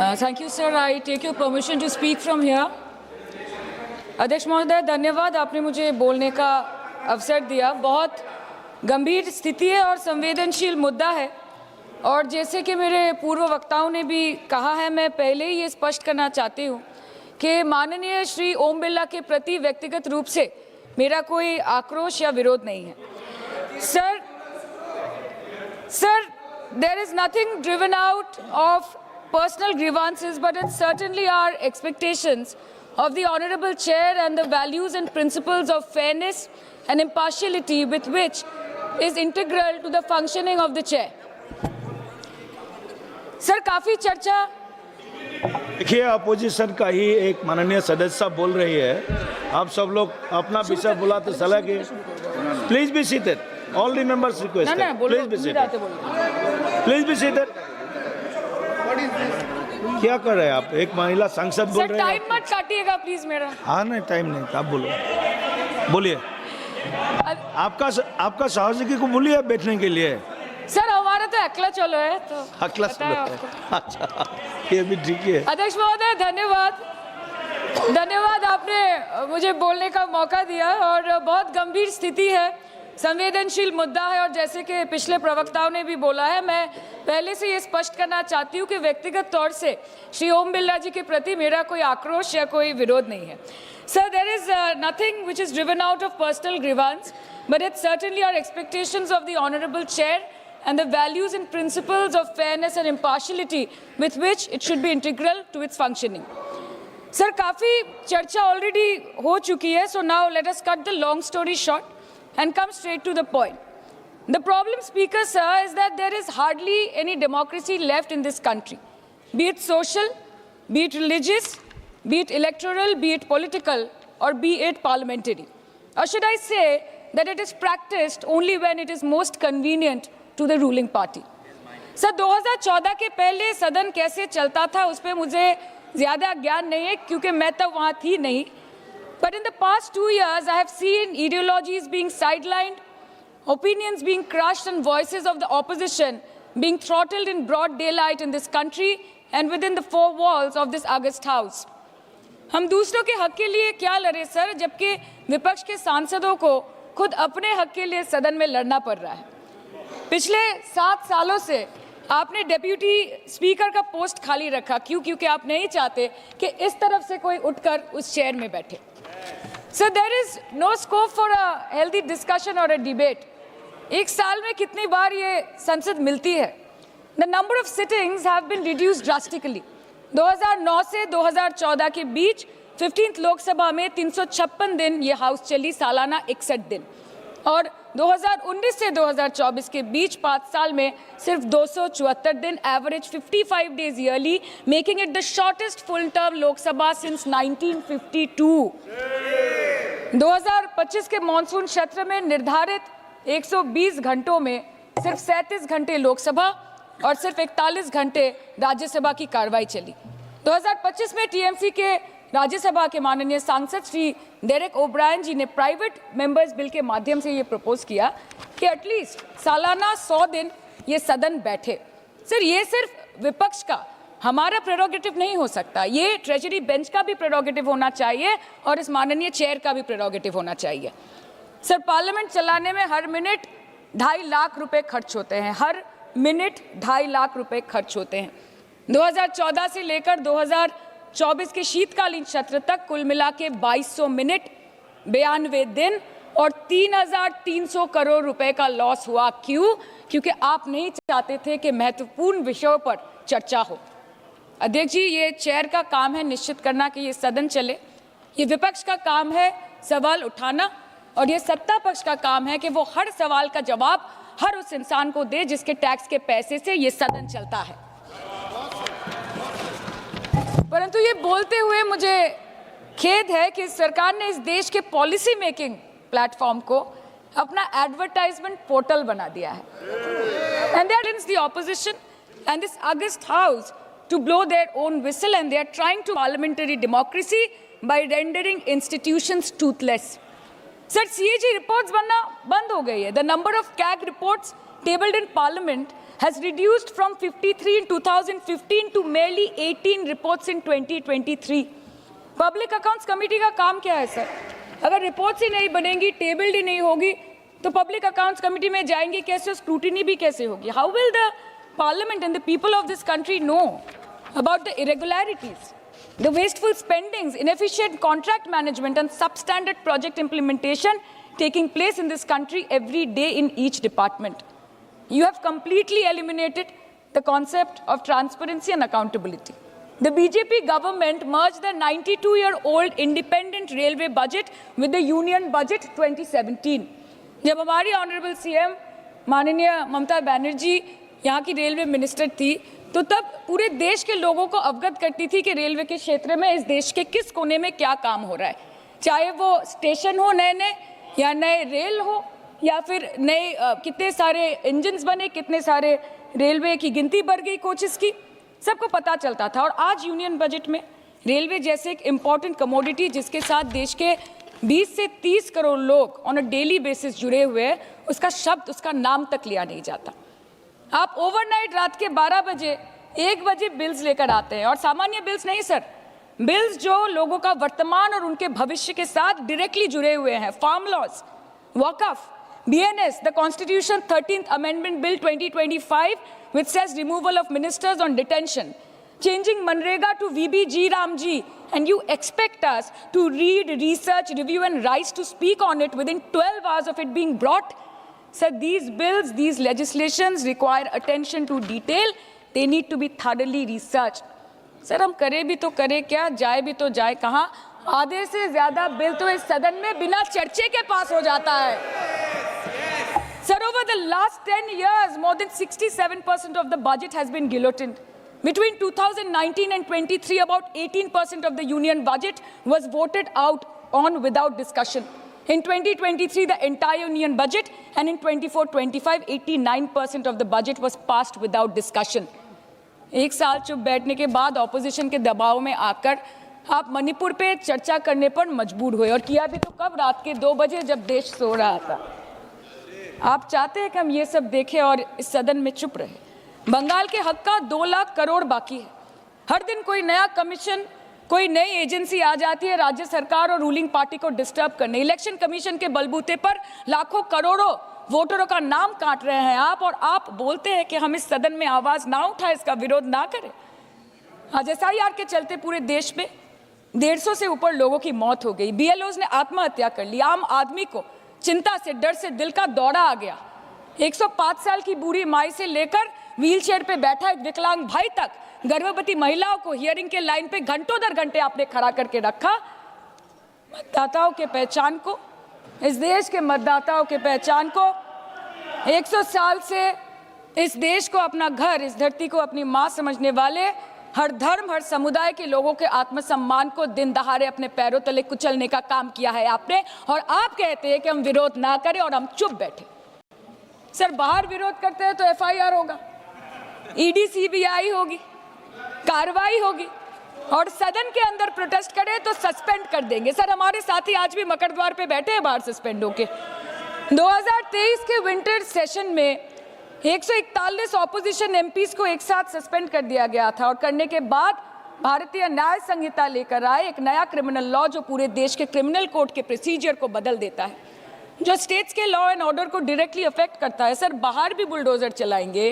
Thank you, sir. I take your permission to speak from here. अध्यक्ष महोदय, धन्यवाद, आपने मुझे बोलने का अवसर दिया। बहुत गंभीर स्थिति है और संवेदनशील मुद्दा है, और जैसे कि मेरे पूर्व वक्ताओं ने भी कहा है, मैं पहले ही ये स्पष्ट करना चाहती हूँ कि माननीय श्री ओम बिरला के प्रति व्यक्तिगत रूप से मेरा कोई आक्रोश या विरोध नहीं है। Sir, there is nothing driven out of personal grievances, but it's certainly our expectations of the Honorable Chair and the values and principles of fairness and impartiality with which is integral to the functioning of the Chair. Sir, काफ़ी चर्चा। देखिए, opposition का ही एक माननीय सदस्य बोल रही है, आप सब लोग अपना विषय बुलाते सलाह के। Please be seated, all the members request, please be seated, please be seated. क्या कर रहे हैं आप? एक महिला सांसद बोल रहे हैं। टाइम मत काटिएगा प्लीज मेरा। हाँ, नहीं टाइम नहीं, आप बोलिए। आपका सहयोगी को बोलिए बैठने के लिए। सर, हमारा तो अकेला चलो है, तो अकेला चलो है। अच्छा, ये भी ठीक है। अध्यक्ष महोदय, धन्यवाद, आपने मुझे बोलने का मौका दिया। और बहुत गंभीर स्थिति है, संवेदनशील मुद्दा है, और जैसे कि पिछले प्रवक्ताओं ने भी बोला है, मैं पहले से ये स्पष्ट करना चाहती हूँ कि व्यक्तिगत तौर से श्री ओम बिरला जी के प्रति मेरा कोई आक्रोश या कोई विरोध नहीं है। Sir, there is nothing which is driven out of personal grievance, but it's certainly our expectations of the honourable chair and the values and principles of fairness and impartiality with which it should be integral to its functioning. Sir, काफ़ी चर्चा already हो चुकी है, so now let us cut the long story short and come straight to the point. The problem, Speaker sir, is that there is hardly any democracy left in this country, be it social, be it religious, be it electoral, be it political, or be it parliamentary. Or should I say that it is practiced only when it is most convenient to the ruling party. Sir, 2014 के पहले सदन कैसे चलता था उस पर मुझे ज़्यादा ज्ञान नहीं है, क्योंकि मैं तब वहाँ थी नहीं। But in the past 2 years, I have seen ideologies being sidelined, opinions being crushed, and voices of the opposition being throttled in broad daylight in this country and within the four walls of this august house. हम दूसरों के हक के लिए क्या लड़े sir, जबकि विपक्ष के सांसदों को खुद अपने हक के लिए सदन में लड़ना पड़ रहा है। पिछले 7 सालों से आपने डेप्यूटी स्पीकर का पोस्ट खाली रखा। क्यों? क्योंकि आप नहीं चाहते कि इस तरफ से कोई उठकर उस चेयर में बैठे। So there is no scope for a healthy discussion और अ डिबेट। एक साल में कितनी बार ये संसद मिलती है? The number of sittings have been reduced drastically. 2009 से 2014 के बीच 15th लोकसभा में 356 दिन ये हाउस चली, सालाना 61 दिन, और 2019 से 2024 के बीच 5 साल में सिर्फ 274 दिन, average 55 days yearly, making it the shortest full term Lok Sabha since 1952। 2025 के मॉनसून सत्र में निर्धारित 120 घंटों में सिर्फ 37 घंटे लोकसभा और सिर्फ 41 घंटे राज्यसभा की कार्रवाई चली। 2025 में टीएमसी के राज्यसभा के माननीय सांसद श्री डेरेक ओब्रायन जी ने प्राइवेट मेंबर्स बिल के माध्यम से ये प्रपोज किया कि एटलीस्ट सालाना 100 दिन ये सदन बैठे। सर, ये सिर्फ विपक्ष का, हमारा प्रेरोगेटिव नहीं हो सकता, ये ट्रेजरी बेंच का भी प्रेरोगेटिव होना चाहिए और इस माननीय चेयर का भी प्रेरोगेटिव होना चाहिए। सर, पार्लियामेंट चलाने में हर मिनट 2.5 लाख रुपए खर्च होते हैं, हर मिनट 2.5 लाख रुपए खर्च होते हैं। 2014 से लेकर 2024 के शीतकालीन सत्र तक कुल मिला के 2200 मिनट, 92 दिन और 3,300 करोड़ रुपए का लॉस हुआ। क्यों? क्योंकि आप नहीं चाहते थे कि महत्वपूर्ण विषयों पर चर्चा हो। अध्यक्ष जी, ये चेयर का काम है निश्चित करना कि ये सदन चले, ये विपक्ष का काम है सवाल उठाना, और ये सत्ता पक्ष का काम है कि वो हर सवाल का जवाब हर उस इंसान को दे जिसके टैक्स के पैसे से ये सदन चलता है। परंतु ये बोलते हुए मुझे खेद है कि सरकार ने इस देश के पॉलिसी मेकिंग प्लेटफॉर्म को अपना एडवर्टाइजमेंट पोर्टल बना दिया है। And that is the opposition and this august house to blow their own whistle, and they are trying to parliamentary democracy by rendering institutions toothless. Sir, CAG reports बनना बंद हो गई है। The number of CAG reports tabled in parliament has reduced from 53 in 2015 to merely 18 reports in 2023. Public accounts committee का काम क्या है sir? अगर रिपोर्ट्स ही नहीं बनेंगी, टेबल्ड ही नहीं होगी, तो पब्लिक अकाउंट्स कमेटी में जाएंगे कैसे, स्क्रूटिनी भी कैसे होगी? How will the parliament and the people of this country know about the irregularities, the wasteful spendings, inefficient contract management and substandard project implementation taking place in this country every day in each department? You have completely eliminated the concept of transparency and accountability. The BJP government merged the 92-year-old independent railway budget with the union budget 2017. जब हमारी honourable CM माननीय ममता बनर्जी यहाँ की railway minister थी, तो तब पूरे देश के लोगों को अवगत करती थी कि रेलवे के क्षेत्र में इस देश के किस कोने में क्या काम हो रहा है, चाहे वो स्टेशन हो नए नए या नए रेल हो या फिर नए कितने सारे इंजन्स बने, कितने सारे रेलवे की गिनती बढ़ गई, कोचेस की, सबको पता चलता था। और आज यूनियन बजट में रेलवे जैसे एक इम्पॉर्टेंट कमोडिटी जिसके साथ देश के 20 से 30 करोड़ लोग ऑन अ डेली बेसिस जुड़े हुए हैं, उसका शब्द, उसका नाम तक लिया नहीं जाता। आप ओवरनाइट रात के 12 बजे 1 बजे बिल्स लेकर आते हैं, और सामान्य बिल्स नहीं सर, बिल्स जो लोगों का वर्तमान और उनके भविष्य के साथ डायरेक्टली जुड़े हुए हैं। फार्म लॉज, वक़फ़, BNS, the Constitution 13th Amendment Bill 2025, which says removal of ministers on detention, changing Manrega to VBG Ramji, and you expect us to read, research, review and rise to speak on it within 12 hours of it being brought? Sir, these bills, these legislations require attention to detail. They need to be thoroughly researched. Sir हम करें भी तो करें क्या, जाए भी तो जाए कहाँ? आधे से ज़्यादा बिल तो इस सदन में बिना चर्चे के पास हो जाता है। Sir, over the last 10 years, more than 67% of the budget has been guillotined. Between 2019 and 23, about 18% of the union budget was voted out on without discussion. In 2023, the entire union budget, and in 24-25, 89% of the budget was passed without discussion. एक साल चुप बैठने के बाद opposition के दबाव में आकर आप मणिपुर पे चर्चा करने पर मजबूर हुए, और किया भी तो कब, रात के 2 बजे जब देश सो रहा था। आप चाहते हैं कि हम ये सब देखें और इस सदन में चुप रहे। बंगाल के हक का 2 लाख करोड़ बाकी है। हर दिन कोई नया कमीशन, कोई नई एजेंसी आ जाती है राज्य सरकार और रूलिंग पार्टी को डिस्टर्ब करने। इलेक्शन कमीशन के बलबूते पर लाखों करोड़ों वोटरों का नाम काट रहे हैं आप, और आप बोलते हैं कि हम इस सदन में आवाज ना उठाएं, इसका विरोध ना करें। आज SIR के चलते पूरे देश में 150 से ऊपर लोगों की मौत हो गई। BLOs ने आत्महत्या कर ली। आम आदमी को चिंता से, डर से दिल का दौरा आ गया। 105 साल की बूढ़ी माई से लेकर व्हीलचेयर पे बैठा एक विकलांग भाई तक, गर्भवती महिलाओं को हियरिंग के लाइन पे घंटों दर घंटे आपने खड़ा करके रखा। मतदाताओं के पहचान को, इस देश के मतदाताओं के पहचान को, 100 साल से इस देश को अपना घर, इस धरती को अपनी माँ समझने वाले, हर धर्म, हर समुदाय के लोगों के आत्मसम्मान को दिन दहाड़े अपने पैरों तले कुचलने का काम किया है आपने, और आप कहते हैं कि हम विरोध ना करें और हम चुप बैठे। सर बाहर विरोध करते हैं तो FIR होगा, ED CBI होगी, कार्रवाई होगी, और सदन के अंदर प्रोटेस्ट करें तो सस्पेंड कर देंगे। सर हमारे साथी आज भी मकर द्वार पे बैठे हैं बाहर सस्पेंड होके। 2023 के विंटर सेशन में 141 ऑपोजिशन MPs को एक साथ सस्पेंड कर दिया गया था, और करने के बाद भारतीय न्याय संहिता लेकर आए एक नया क्रिमिनल लॉ जो पूरे देश के क्रिमिनल कोड के प्रोसीजर को बदल देता है, जो स्टेट्स के लॉ एंड ऑर्डर को डायरेक्टली अफेक्ट करता है। सर बाहर भी बुलडोजर चलाएंगे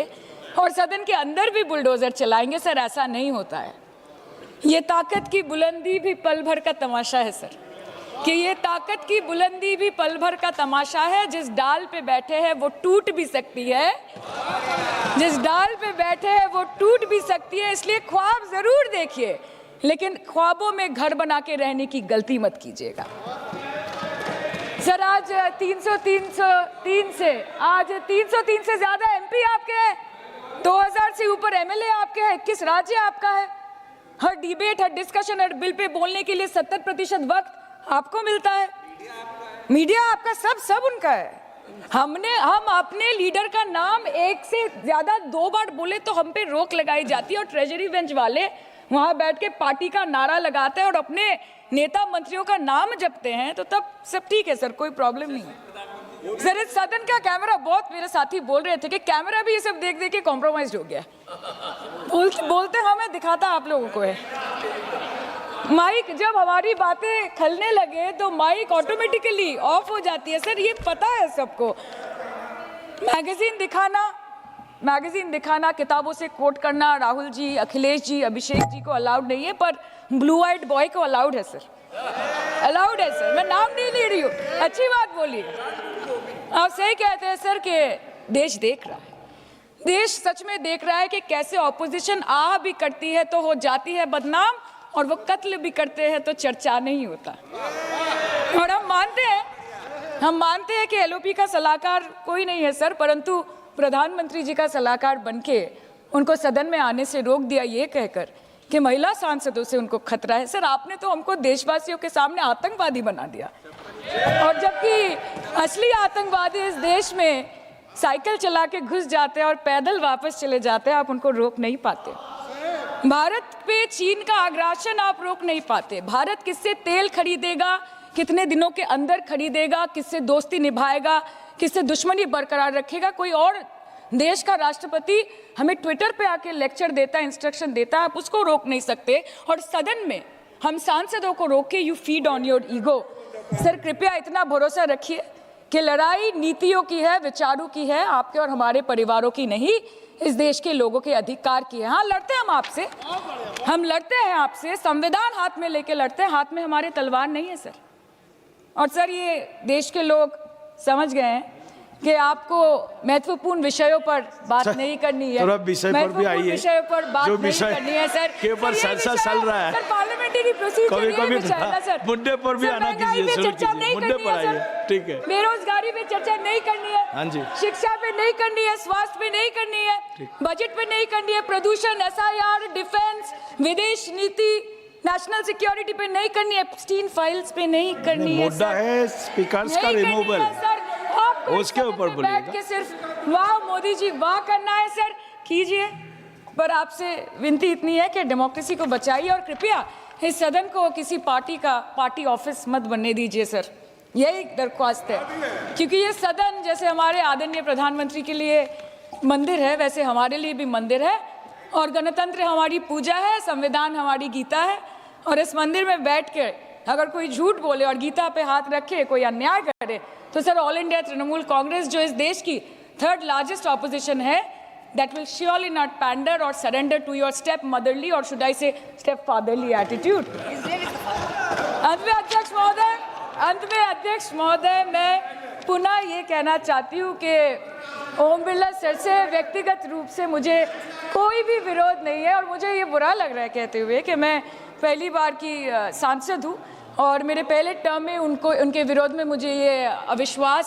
और सदन के अंदर भी बुलडोजर चलाएंगे। सर ऐसा नहीं होता है। ये ताकत की बुलंदी भी पल भर का तमाशा है सर, कि ये ताकत की बुलंदी भी पल भर का तमाशा है। जिस डाल पे बैठे हैं वो टूट भी सकती है, जिस डाल पे बैठे हैं वो टूट भी सकती है। इसलिए ख्वाब जरूर देखिए, लेकिन ख्वाबों में घर बना के रहने की गलती मत कीजिएगा। सर आज 303 से ज्यादा MP आपके हैं, 2000 से ऊपर MLA आपके हैं, 21 राज्य आपका है। हर डिबेट, हर डिस्कशन, हर बिल पे बोलने के लिए 70% वक्त आपको मिलता है। मीडिया आपका, सब उनका है। हम अपने लीडर का नाम एक से ज्यादा 2 बार बोले तो हम पे रोक लगाई जाती है, और ट्रेजरी बेंच वाले वहां बैठ के पार्टी का नारा लगाते हैं और अपने नेता मंत्रियों का नाम जपते हैं, तो तब सब ठीक है सर, कोई प्रॉब्लम नहीं है। सर इस सदन का कैमरा, बहुत मेरे साथी बोल रहे थे कि कैमरा भी ये सब देख देख के कॉम्प्रोमाइज हो गया। बोलते हमें दिखाता आप लोगों को है। माइक जब हमारी बातें खलने लगे तो माइक ऑटोमेटिकली ऑफ हो जाती है सर, ये पता है सबको। मैगजीन दिखाना, किताबों से कोट करना राहुल जी, अखिलेश जी, अभिषेक जी को अलाउड नहीं है, पर ब्लू आइड बॉय को अलाउड है सर, अलाउड है सर। मैं नाम नहीं ले रही हूँ, अच्छी बात बोली। आप सही कहते हैं सर कि देश देख रहा है, देश सच में देख रहा है कि कैसे ऑपोजिशन आ भी करती है तो हो जाती है बदनाम, और वो कत्ल भी करते हैं तो चर्चा नहीं होता। और हम मानते हैं कि एलओपी का सलाहकार कोई नहीं है सर, परंतु प्रधानमंत्री जी का सलाहकार बनके उनको सदन में आने से रोक दिया ये कहकर कि महिला सांसदों से उनको खतरा है। सर आपने तो हमको देशवासियों के सामने आतंकवादी बना दिया, और जबकि असली आतंकवादी इस देश में साइकिल चला के घुस जाते हैं और पैदल वापस चले जाते हैं, आप उनको रोक नहीं पाते। भारत पे चीन का आग्रासन आप रोक नहीं पाते। भारत किससे तेल खरीदेगा, कितने दिनों के अंदर खरीदेगा, किससे दोस्ती निभाएगा, किससे दुश्मनी बरकरार रखेगा, कोई और देश का राष्ट्रपति हमें ट्विटर पे आके लेक्चर देता है, इंस्ट्रक्शन देता है, आप उसको रोक नहीं सकते। और सदन में हम सांसदों को रोके, you feed on your ego. Sir कृपया इतना भरोसा रखिए कि लड़ाई नीतियों की है, विचारों की है, आपके और हमारे परिवारों की नहीं, इस देश के लोगों के अधिकार की है। हाँ लड़ते हैं हम आपसे, हम लड़ते हैं आपसे, संविधान हाथ में लेके लड़ते हैं, हाथ में हमारे तलवार नहीं है सर। और सर ये देश के लोग समझ गए हैं कि आपको महत्वपूर्ण विषयों पर बात नहीं करनी है, विषय पर भी आइए, विषयों पर बात नहीं करनी है सर, के ऊपर चर्चा चल रहा है, सर पार्लियामेंटरी प्रोसीजर कभी सर मुद्दे पर भी आना कीजिए, चर्चा नहीं करनी है सर, ठीक है, बेरोजगारी पे चर्चा नहीं करनी है, हाँ जी, शिक्षा पे नहीं करनी है, स्वास्थ्य पे नहीं करनी है, बजट पे नहीं करनी है, प्रदूषण, SIR, डिफेंस, विदेश नीति, नेशनल सिक्योरिटी पे नहीं करनी है, एप्स्टीन फाइल्स पे नहीं करनी है, मुद्दा है स्पीकर्स का रिमूवल, उसके ऊपर बैठ के सिर्फ वाह मोदी जी वाह करना है सर, कीजिए। पर आपसे विनती इतनी है कि डेमोक्रेसी को बचाइए और कृपया इस सदन को किसी पार्टी ऑफिस मत बनने दीजिए सर, यही दरख्वास्त है। क्योंकि ये सदन जैसे हमारे आदरणीय प्रधानमंत्री के लिए मंदिर है, वैसे हमारे लिए भी मंदिर है, और गणतंत्र हमारी पूजा है, संविधान हमारी गीता है। और इस मंदिर में बैठ के अगर कोई झूठ बोले और गीता पे हाथ रखे, कोई अन्याय करे, तो sir all India Trinamool Congress जो इस देश की 3rd लार्जेस्ट ऑपोजिशन है, that will surely not pander or surrender to your step motherly or should I say step fatherly attitude. अंत में अध्यक्ष महोदय मैं पुनः ये कहना चाहती हूँ कि ओम बिरला सर से व्यक्तिगत रूप से मुझे कोई भी विरोध नहीं है, और मुझे ये बुरा लग रहा है कहते हुए कि मैं पहली बार की सांसद हूँ और मेरे पहले टर्म में उनके विरोध में मुझे ये अविश्वास